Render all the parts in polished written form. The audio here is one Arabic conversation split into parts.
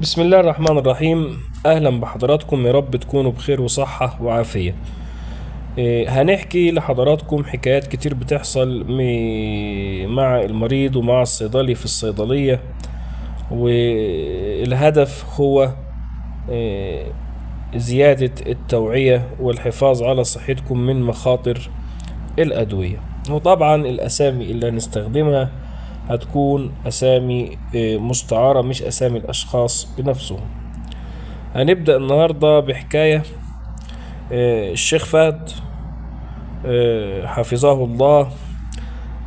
بسم الله الرحمن الرحيم. أهلا بحضراتكم، يا رب تكونوا بخير وصحة وعافية. هنحكي لحضراتكم حكايات كتير بتحصل مع المريض ومع الصيدلي في الصيدلية، والهدف هو آه، زيادة التوعية والحفاظ على صحتكم من مخاطر الأدوية. وطبعا الأسامي اللي هنستخدمها هتكون أسامي مستعارة، مش أسامي الأشخاص بنفسهم. هنبدأ النهاردة بحكاية الشيخ فهد حفظه الله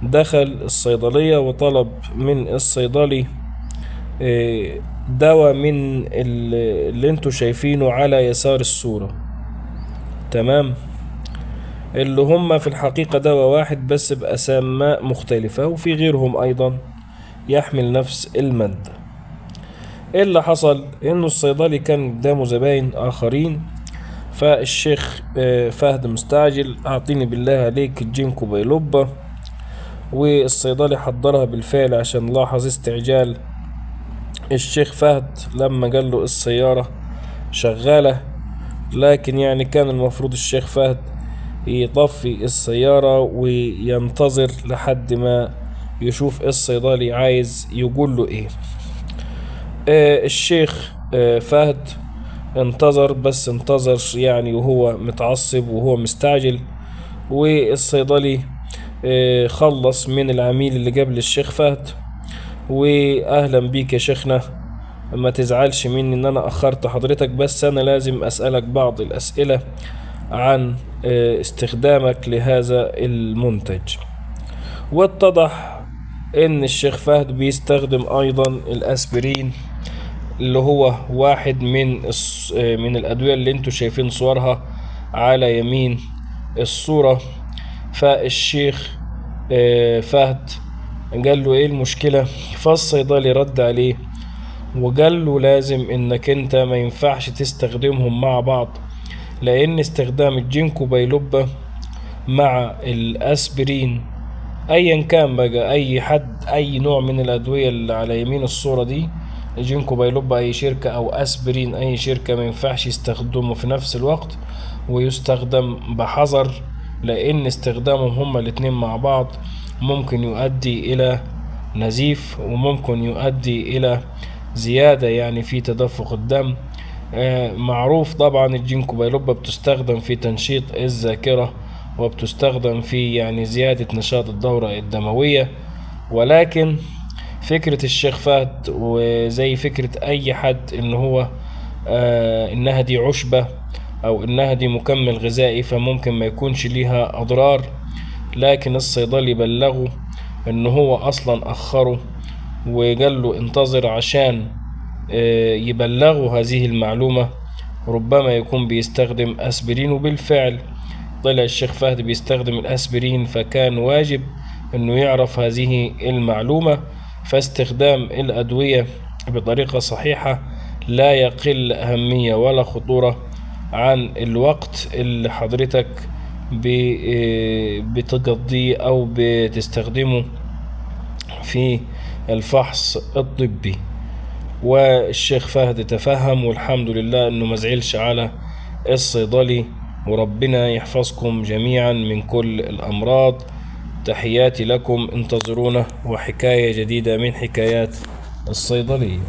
دخل الصيدلية وطلب من الصيدلي دواء من اللي انتوا شايفينه على يسار الصورة، تمام؟ اللي هم في الحقيقة دواء واحد بس بأسماء مختلفة، وفي غيرهم أيضا يحمل نفس المادة. ايه اللي حصل؟ انه الصيدلي كان قدامه زباين آخرين، فالشيخ فهد مستعجل، اعطيني بالله عليك الجينكو بيلوبا، والصيدلي حضرها بالفعل عشان لاحظ استعجال الشيخ فهد لما قال له السيارة شغالة. لكن يعني كان المفروض الشيخ فهد يطفي السيارة وينتظر لحد ما يشوف الصيدلي عايز يقول له ايه. الشيخ فهد انتظر، بس انتظر يعني وهو متعصب وهو مستعجل. والصيدلي خلص من العميل اللي قبل الشيخ فهد، واهلا بيك يا شيخنا، ما تزعلش مني ان انا اخرت حضرتك، بس انا لازم اسألك بعض الاسئلة عن استخدامك لهذا المنتج. واتضح ان الشيخ فهد بيستخدم ايضا الاسبرين، اللي هو واحد من الادوية اللي انتوا شايفين صورها على يمين الصورة. فالشيخ فهد قال له ايه المشكلة؟ فالصيدلي رد عليه وقال له لازم انك انت ما ينفعش تستخدمهم مع بعض، لان استخدام الجينكو بايلوبا مع الاسبرين ايا كان بقى اي نوع من الادوية اللي على يمين الصورة دي، جينكو بايلوبا اي شركة او اسبرين اي شركة، ما ينفعش يستخدموا في نفس الوقت، ويستخدم بحذر، لان استخدامهم هما الاتنين مع بعض ممكن يؤدي الى نزيف، وممكن يؤدي الى زيادة يعني في تدفق الدم. معروف طبعا الجينكو بايلوبا بتستخدم في تنشيط الذاكرة، وبتستخدم في يعني زيادة نشاط الدورة الدموية. ولكن فكرة الشيخ فهد وزي فكرة اي حد ان هو انها دي عشبة او انها دي مكمل غذائي، فممكن ما يكونش ليها اضرار. لكن الصيدلي بلغه ان هو اصلا اخره وقال له انتظر عشان يبلغوا هذه المعلومة، ربما يكون بيستخدم اسبرين. وبالفعل طلع الشيخ فهد بيستخدم الاسبرين، فكان واجب انه يعرف هذه المعلومة. فاستخدام الادوية بطريقة صحيحة لا يقل اهمية ولا خطورة عن الوقت اللي حضرتك بتقضيه او بتستخدمه في الفحص الطبي. والشيخ فهد تفهم، والحمد لله انه مزعلش على الصيدلي، وربنا يحفظكم جميعا من كل الامراض. تحياتي لكم، انتظرونا وحكاية جديدة من حكايات الصيدلية.